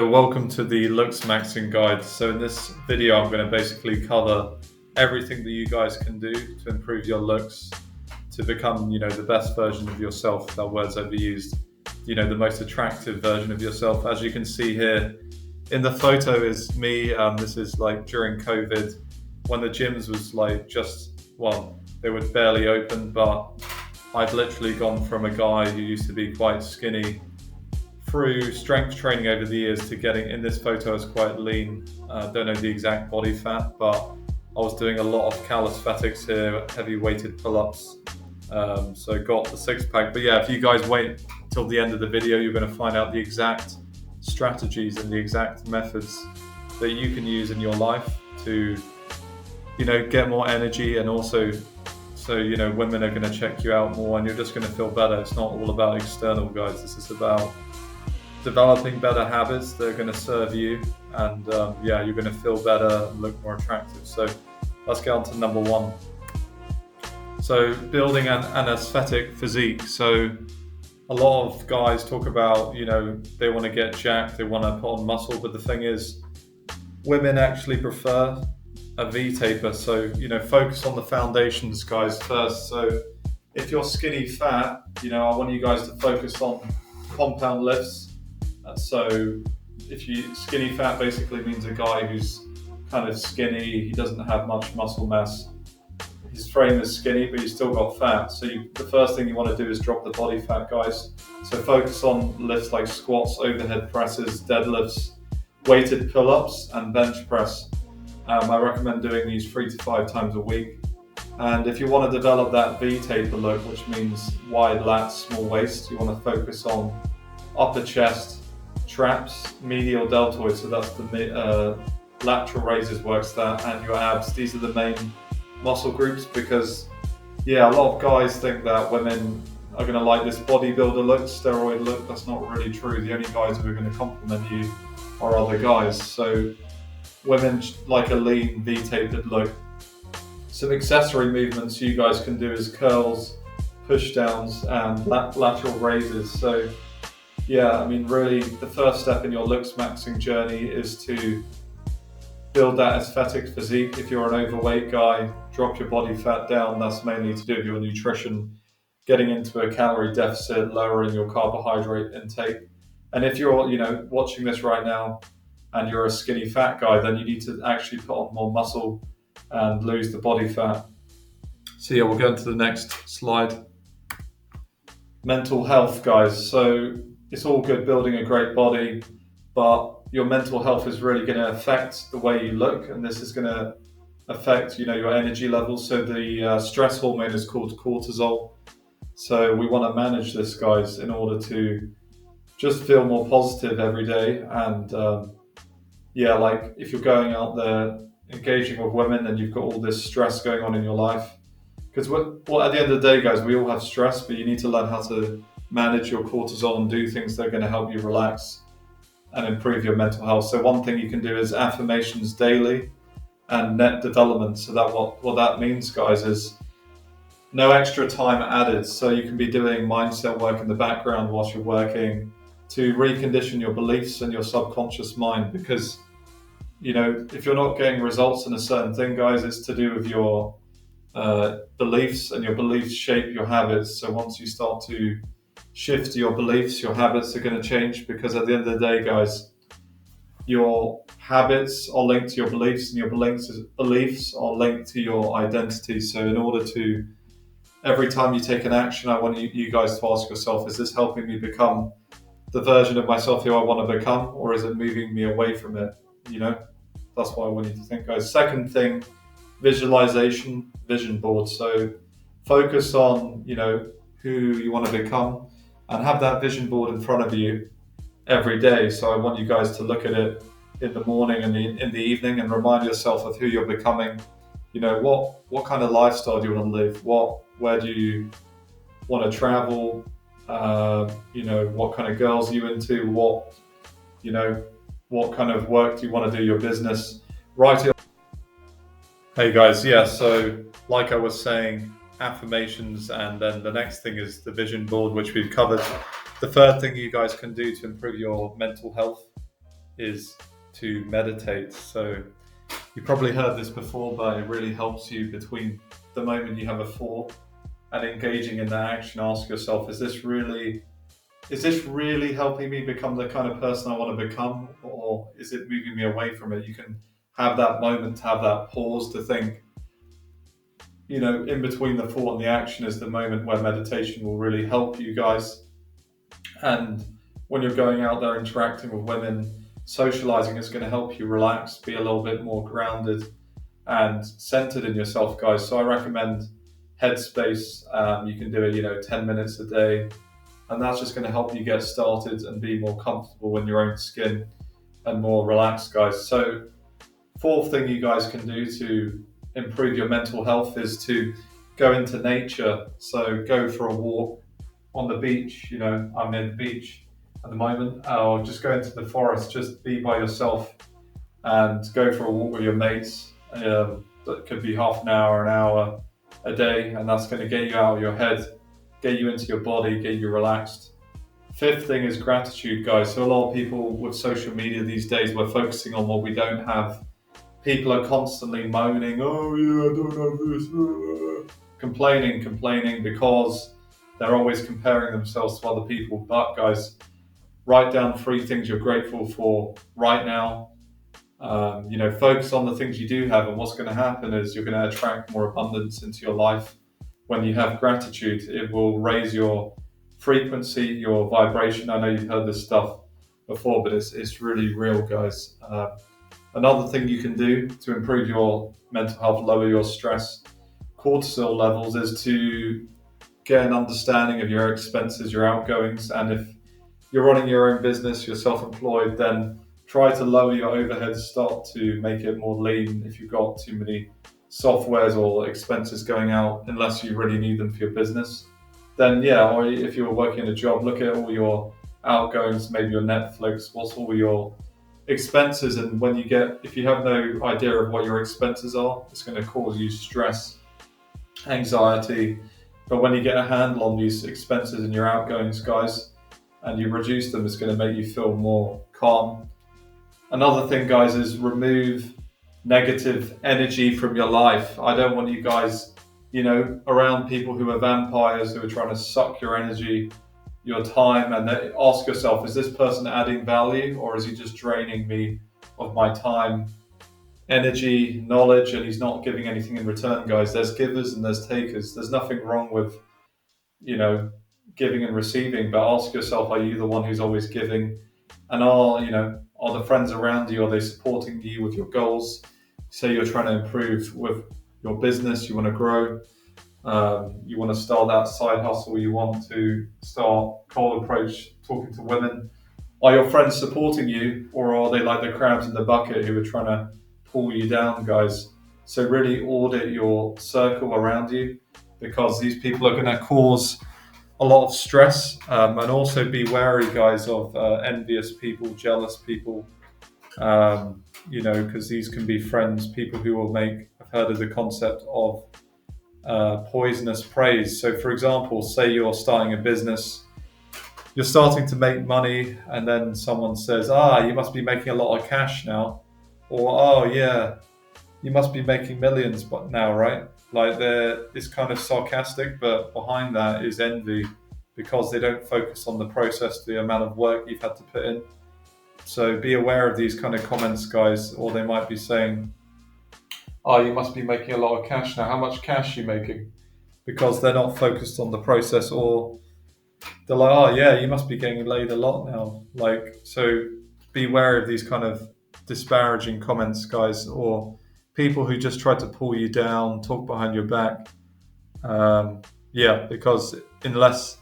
Welcome to the looks maxing guide. So in this video, I'm going to basically cover everything that you guys can do to improve your looks, to become, the best version of yourself. That word's overused. The most attractive version of yourself. As you can see here in the photo is me. This is like during COVID when the gyms was they were barely open, but I've literally gone from a guy who used to be quite skinny through strength training over the years to getting, in this photo, I was quite lean. Don't know the exact body fat, but I was doing a lot of calisthenics here, heavy weighted pull-ups. So got the six pack. But yeah, if you guys wait till the end of the video, you're going to find out the exact strategies and the exact methods that you can use in your life to, get more energy, and also so women are going to check you out more and you're just going to feel better. It's not all about external, guys. This is about developing better habits that are going to serve you, and you're going to feel better and look more attractive. So let's get on to number one. So building an aesthetic physique. So a lot of guys talk about, they want to get jacked, they want to put on muscle, but the thing is, women actually prefer a V-taper. So, focus on the foundations, guys, first. So if you're skinny fat, I want you guys to focus on compound lifts. So if you skinny fat basically means a guy who's kind of skinny, he doesn't have much muscle mass. His frame is skinny, but he's still got fat. So the first thing you want to do is drop the body fat, guys. So focus on lifts like squats, overhead presses, deadlifts, weighted pull-ups, and bench press. I recommend doing these 3 to 5 times a week. And if you want to develop that V-taper look, which means wide lats, small waist, you want to focus on upper chest, traps, medial deltoid, so that's the lateral raises works that, and your abs. These are the main muscle groups, because a lot of guys think that women are going to like this bodybuilder look, steroid look. That's not really true. The only guys who are going to compliment you are other guys. So women like a lean V-tapered look. Some accessory movements you guys can do is curls, push downs, and lateral raises. So really the first step in your looks maxing journey is to build that aesthetic physique. If you're an overweight guy, drop your body fat down. That's mainly to do with your nutrition, getting into a calorie deficit, lowering your carbohydrate intake. And if you're, watching this right now and you're a skinny fat guy, then you need to actually put on more muscle and lose the body fat. So we'll go into the next slide. Mental health, guys. So it's all good building a great body, but your mental health is really going to affect the way you look, and this is going to affect, your energy levels. So the stress hormone is called cortisol. So we want to manage this, guys, in order to just feel more positive every day. And like if you're going out there engaging with women and you've got all this stress going on in your life, because at the end of the day, guys, we all have stress, but you need to learn how to manage your cortisol and do things that are going to help you relax and improve your mental health. So one thing you can do is affirmations daily and net development. So that what that means, guys, is no extra time added. So you can be doing mindset work in the background whilst you're working to recondition your beliefs and your subconscious mind, because if you're not getting results in a certain thing, guys, it's to do with your beliefs, and your beliefs shape your habits. So once you start to shift your beliefs, your habits are going to change, because at the end of the day, guys, your habits are linked to your beliefs, and your beliefs are linked to your identity. So in order to, every time you take an action, I want you guys to ask yourself, is this helping me become the version of myself who I want to become, or is it moving me away from it? That's what I want you to think, guys. Second thing, visualization, vision board. So focus on, who you want to become, and have that vision board in front of you every day. So I want you guys to look at it in the morning and in the evening, and remind yourself of who you're becoming. What kind of lifestyle do you want to live? Where do you want to travel? What kind of girls are you into? What kind of work do you want to do, your business? Right. Hey guys, so like I was saying, affirmations, and then the next thing is the vision board, which we've covered. The third thing you guys can do to improve your mental health is to meditate. So you probably heard this before, but it really helps you between the moment you have a thought and engaging in that action. Ask yourself, is this really helping me become the kind of person I want to become, or is it moving me away from it? You can have that moment to have that pause to think, in between the thought and the action is the moment where meditation will really help you guys. And when you're going out there interacting with women, socializing is going to help you relax, be a little bit more grounded and centered in yourself, guys. So I recommend Headspace. You can do it, 10 minutes a day. And that's just going to help you get started and be more comfortable in your own skin and more relaxed, guys. So fourth thing you guys can do to improve your mental health is to go into nature. So go for a walk on the beach. I'm in the beach at the moment, or just go into the forest, just be by yourself and go for a walk with your mates. That could be half an hour a day, and that's going to get you out of your head, get you into your body, get you relaxed. Fifth thing is gratitude, guys. So a lot of people with social media these days, we're focusing on what we don't have. People are constantly moaning, oh yeah, I don't have this, complaining because they're always comparing themselves to other people. But guys, write down 3 things you're grateful for right now. Focus on the things you do have, and what's going to happen is you're going to attract more abundance into your life. When you have gratitude, it will raise your frequency, your vibration. I know you've heard this stuff before, but it's really real, guys. Another thing you can do to improve your mental health, lower your stress, cortisol levels, is to get an understanding of your expenses, your outgoings. And if you're running your own business, you're self-employed, then try to lower your overheads, start to make it more lean. If you've got too many softwares or expenses going out, unless you really need them for your business, then or if you're working a job, look at all your outgoings, maybe your Netflix, what's all your expenses. And if you have no idea of what your expenses are, it's going to cause you stress, anxiety. But when you get a handle on these expenses and your outgoings, guys, and you reduce them, it's going to make you feel more calm. Another thing, guys, is remove negative energy from your life. I don't want you guys, around people who are vampires, who are trying to suck your energy, your time. And ask yourself, is this person adding value, or is he just draining me of my time, energy, knowledge, and he's not giving anything in return, guys? There's givers and there's takers. There's nothing wrong with, giving and receiving, but ask yourself, are you the one who's always giving? And are the friends around you, are they supporting you with your goals? Say you're trying to improve with your business, you want to grow, you want to start that side hustle, you want to start cold approach, talking to women. Are your friends supporting you, or are they like the crabs in the bucket who are trying to pull you down, guys? So really audit your circle around you, because these people are going to cause a lot of stress, and also be wary, guys, of envious people, jealous people, because these can be friends, people who will I've heard of the concept of poisonous praise. So for example, say you're starting a business, you're starting to make money, and then someone says, you must be making a lot of cash now, or oh yeah, you must be making millions but now, right? Like it's kind of sarcastic, but behind that is envy, because they don't focus on the process, the amount of work you've had to put in. So be aware of these kind of comments, guys, or they might be saying, you must be making a lot of cash now. How much cash are you making? Because they're not focused on the process, or they're like, you must be getting laid a lot now. So be wary of these kind of disparaging comments, guys, or people who just try to pull you down, talk behind your back. Because unless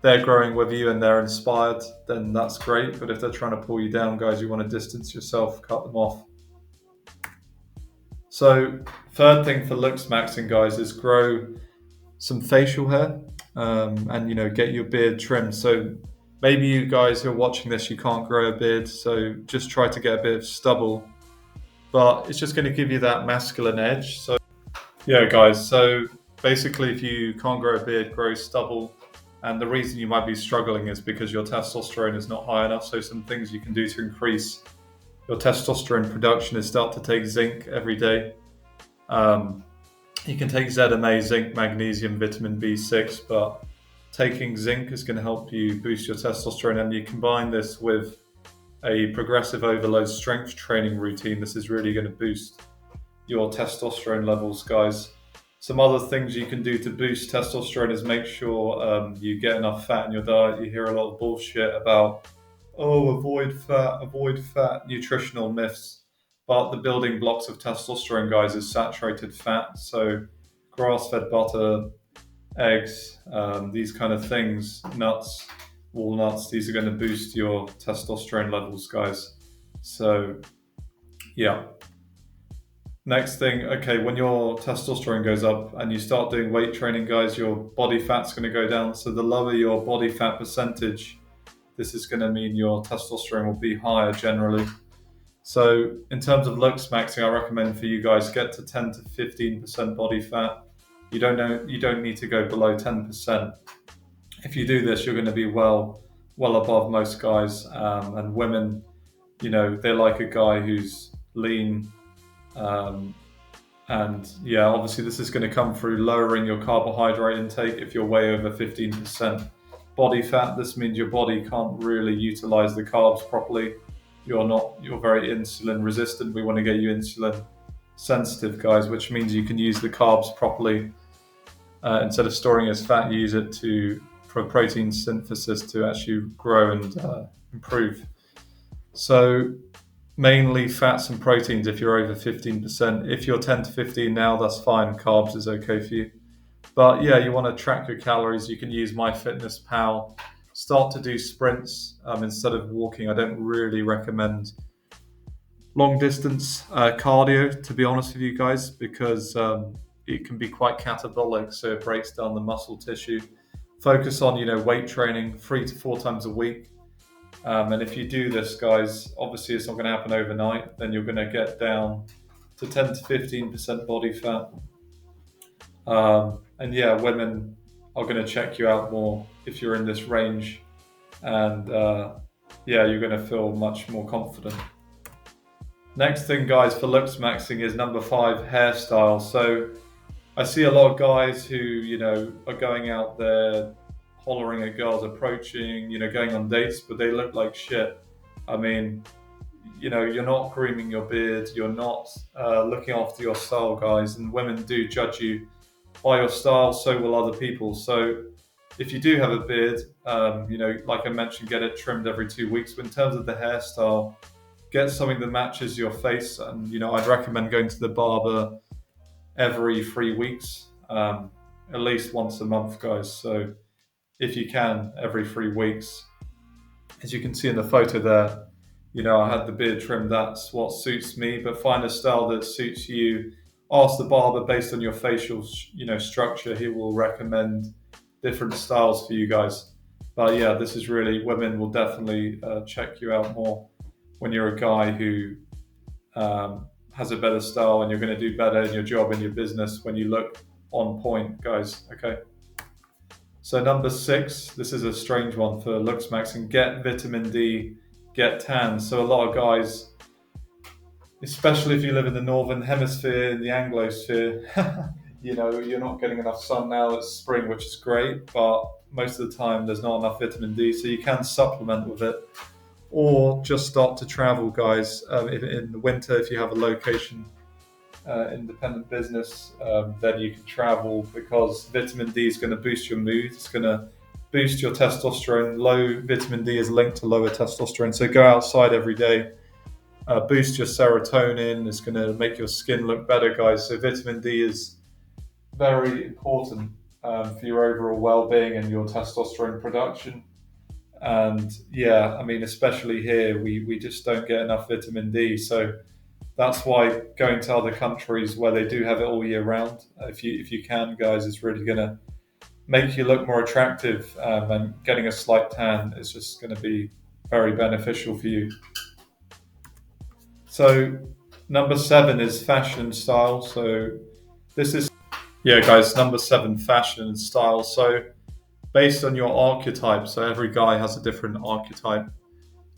they're growing with you and they're inspired, then that's great. But if they're trying to pull you down, guys, you want to distance yourself, cut them off. So third thing for looks maxing, guys, is grow some facial hair, and get your beard trimmed. So maybe you guys who are watching this, you can't grow a beard, so just try to get a bit of stubble, but it's just going to give you that masculine edge. So guys, so basically if you can't grow a beard, grow stubble. And the reason you might be struggling is because your testosterone is not high enough. So some things you can do to increase your testosterone production is start to take zinc every day. You can take ZMA, zinc, magnesium, vitamin B6, but taking zinc is going to help you boost your testosterone, and you combine this with a progressive overload strength training routine. This is really going to boost your testosterone levels, guys. Some other things you can do to boost testosterone is make sure you get enough fat in your diet. You hear a lot of bullshit about, avoid fat, nutritional myths. But the building blocks of testosterone, guys, is saturated fat. So grass-fed butter, eggs, these kind of things, nuts, walnuts, these are going to boost your testosterone levels, guys. So, yeah. Next thing, okay, when your testosterone goes up and you start doing weight training, guys, your body fat's going to go down. So the lower your body fat percentage, this is going to mean your testosterone will be higher generally. So in terms of looks maxing, I recommend for you guys get to 10 to 15% body fat. You don't need to go below 10%. If you do this, you're going to be well above most guys. And women, they like a guy who's lean. And yeah, obviously this is going to come through lowering your carbohydrate intake. If you're way over 15% body fat, this means your body can't really utilize the carbs properly. You're very insulin resistant. We want to get you insulin sensitive, guys, which means you can use the carbs properly. Instead of storing as fat, you use it for protein synthesis to actually grow and improve. So mainly fats and proteins if you're over 15%. If you're 10 to 15 now, that's fine. Carbs is okay for you. But yeah, you want to track your calories. You can use MyFitnessPal. Start to do sprints instead of walking. I don't really recommend long distance cardio, to be honest with you guys, because it can be quite catabolic, so it breaks down the muscle tissue. Focus on, weight training 3 to 4 times a week. And if you do this, guys, obviously it's not going to happen overnight. Then you're going to get down to 10 to 15% body fat. And yeah, women are going to check you out more if you're in this range. And yeah, you're going to feel much more confident. Next thing, guys, for looks maxing is number 5, hairstyle. So I see a lot of guys who, are going out there hollering at girls approaching, going on dates, but they look like shit. I mean, you're not grooming your beard, you're not looking after your style, guys, and women do judge you by your style, so will other people. So if you do have a beard, like I mentioned, get it trimmed every 2 weeks. But in terms of the hairstyle, get something that matches your face, and I'd recommend going to the barber every 3 weeks, at least once a month, guys. So if you can, every 3 weeks. As you can see in the photo there, I had the beard trimmed. That's what suits me, but find a style that suits you. Ask the barber based on your facial, structure. He will recommend different styles for you guys. But yeah, this is really, women will definitely check you out more when you're a guy who has a better style, and you're going to do better in your job and your business when you look on point, guys. Okay. So number 6, this is a strange one for looks maxing. Get vitamin D, get tan. So a lot of guys, especially if you live in the northern hemisphere, in the Anglosphere, you're not getting enough sun now. It's spring, which is great, but most of the time there's not enough vitamin D. So you can supplement with it, or just start to travel, guys. In the winter, if you have a location independent business, then you can travel, because vitamin D is going to boost your mood. It's going to boost your testosterone. Low vitamin D is linked to lower testosterone. So go outside every day, boost your serotonin. It's going to make your skin look better, guys. So vitamin D is very important for your overall well-being and your testosterone production. And yeah, I mean, especially here, we just don't get enough vitamin D. So that's why going to other countries where they do have it all year round, if you can, guys, is really going to make you look more attractive, and getting a slight tan is just going to be very beneficial for you. So number 7 is fashion and style. So this is, yeah, guys, number 7, fashion and style. So based on your archetype, so every guy has a different archetype.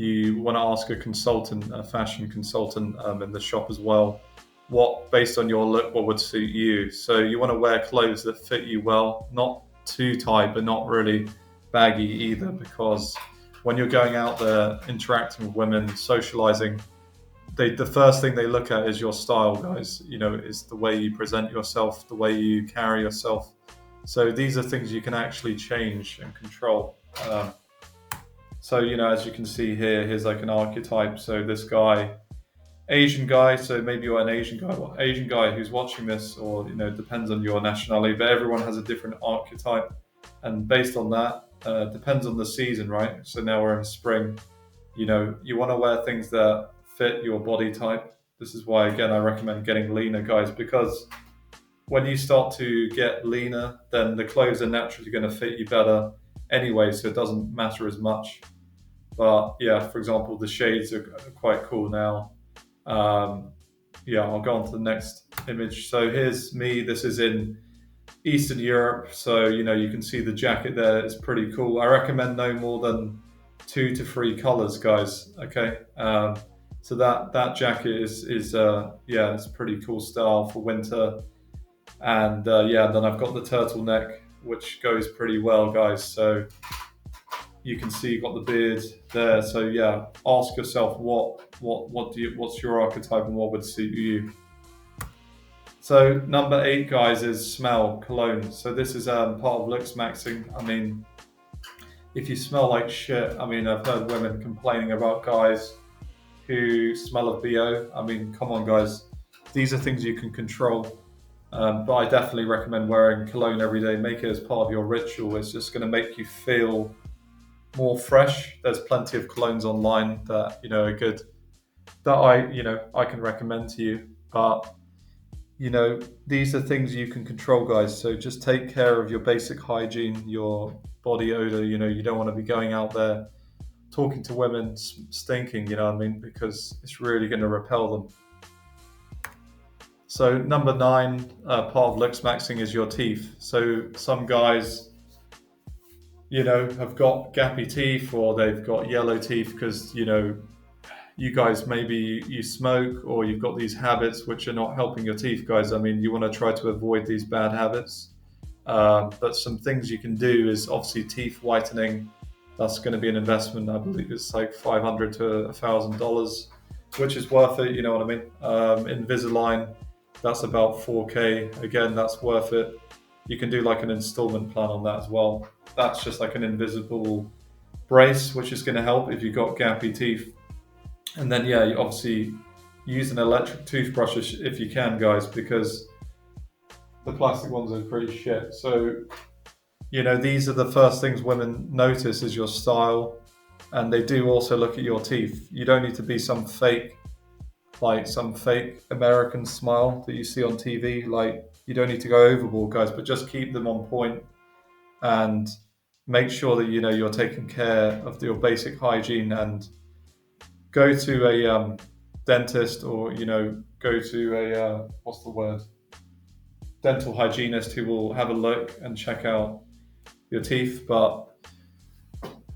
you want to ask a consultant, a fashion consultant in the shop as well, what, based on your look, what would suit you. So you want to wear clothes that fit you well, not too tight, but not really baggy either, because when you're going out there interacting with women, socializing, the first thing they look at is your style, guys. Is the way you present yourself, the way you carry yourself. So these are things you can actually change and control. So, as you can see here, here's like an archetype. So this guy, Asian guy, so maybe you're an Asian guy who's watching this, or, it depends on your nationality, but everyone has a different archetype. And based on that, depends on the season, right? So now we're in spring, you want to wear things that fit your body type. This is why, again, I recommend getting leaner, guys, because when you start to get leaner, then the clothes are naturally going to fit you better anyway, so it doesn't matter as much. But yeah, for example, the shades are quite cool now. I'll go on to the next image. So here's me. This is in Eastern Europe. So, you can see the jacket there. It's pretty cool. I recommend no more than 2 to 3 colors, guys. Okay. So that jacket is it's pretty cool style for winter. And then I've got the turtleneck, which goes pretty well, guys. So you can see you've got the beard there. So yeah, ask yourself what's your archetype and what would suit you. So number 8, guys, is smell, cologne. So this is part of looks maxing. I mean, if you smell like shit, I've heard women complaining about guys who smell of BO. I mean, come on, guys. These are things you can control. But I definitely recommend wearing cologne every day. Make it as part of your ritual. It's just going to make you feel more fresh. There's plenty of colognes online that are good, that I can recommend to you. But these are things you can control, guys. So just take care of your basic hygiene, your body odor. You don't want to be going out there talking to women stinking, because it's really going to repel them. So number 9, part of looks maxing is your teeth. So some guys, have got gappy teeth, or they've got yellow teeth because, you guys, maybe you smoke, or you've got these habits which are not helping your teeth, guys. You want to try to avoid these bad habits. But some things you can do is obviously teeth whitening. That's going to be an investment. I believe it's like $500 to $1,000, which is worth it. You know what I mean? Invisalign, that's about $4K. Again, that's worth it. You can do like an installment plan on that as well. That's just like an invisible brace, which is going to help if you've got gappy teeth. And then, you obviously use an electric toothbrush if you can, guys, because the plastic ones are pretty shit. So, these are the first things women notice is your style. And they do also look at your teeth. You don't need to be some fake American smile that you see on TV. Like, you don't need to go overboard, guys, but just keep them on point and make sure that, you're taking care of your basic hygiene, and go to a dentist, or, go to a, dental hygienist who will have a look and check out your teeth. But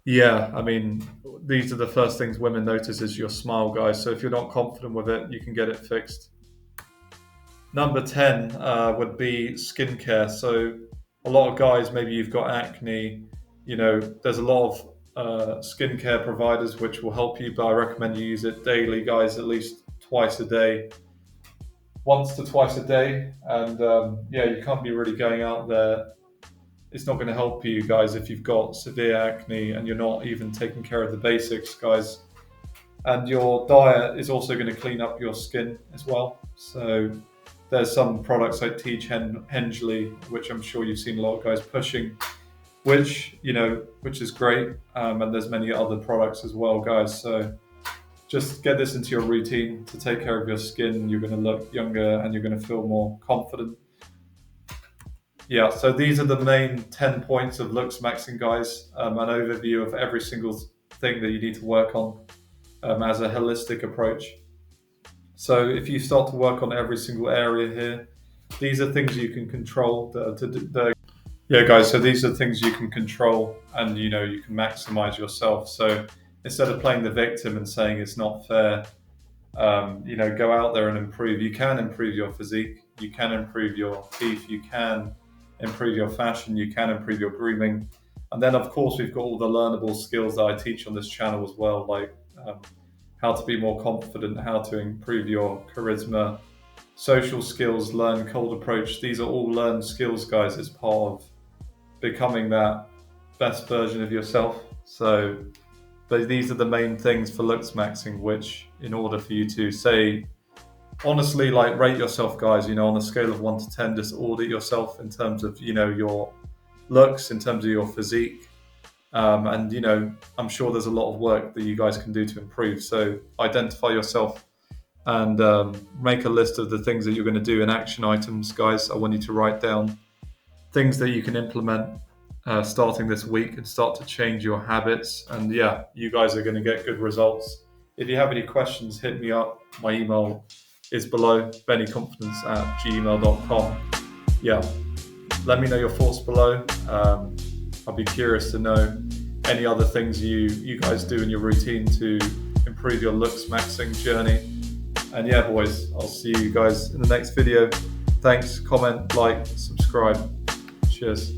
these are the first things women notice is your smile, guys. So if you're not confident with it, you can get it fixed. Number 10 would be skincare. So a lot of guys, maybe you've got acne, there's a lot of skincare providers which will help you, but I recommend you use it daily, guys, at least twice a day. Once to twice a day. And you can't be really going out there. It's not going to help you, guys, if you've got severe acne and you're not even taking care of the basics, guys. And your diet is also going to clean up your skin as well. So there's some products like Teach Hensley, which I'm sure you've seen a lot of guys pushing, which is great. And there's many other products as well, guys. So just get this into your routine to take care of your skin. You're going to look younger and you're going to feel more confident. Yeah, so these are the main 10 points of looks maxing, guys. An overview of every single thing that you need to work on as a holistic approach. So if you start to work on every single area here, these are things you can control. Guys, so these are things you can control, and you can maximize yourself. So instead of playing the victim and saying it's not fair, go out there and improve. You can improve your physique, you can improve your teeth, you can improve your fashion, you can improve your grooming. And then, of course, we've got all the learnable skills that I teach on this channel as well, like how to be more confident, how to improve your charisma, social skills, learn cold approach. These are all learned skills, guys, as part of becoming that best version of yourself. So, but these are the main things for looks maxing, which in order for you to say, honestly, like rate yourself, guys, on a scale of 1 to 10, just audit yourself in terms of, your looks, in terms of your physique. And I'm sure there's a lot of work that you guys can do to improve. So identify yourself and make a list of the things that you're going to do in action items, guys. I want you to write down things that you can implement starting this week and start to change your habits. And yeah, you guys are going to get good results. If you have any questions, hit me up. My email is below, beneconfidence@gmail.com. Yeah, let me know your thoughts below. I'll be curious to know any other things you guys do in your routine to improve your looks maxing journey. And yeah, boys, I'll see you guys in the next video. Thanks, comment, like, subscribe. Cheers.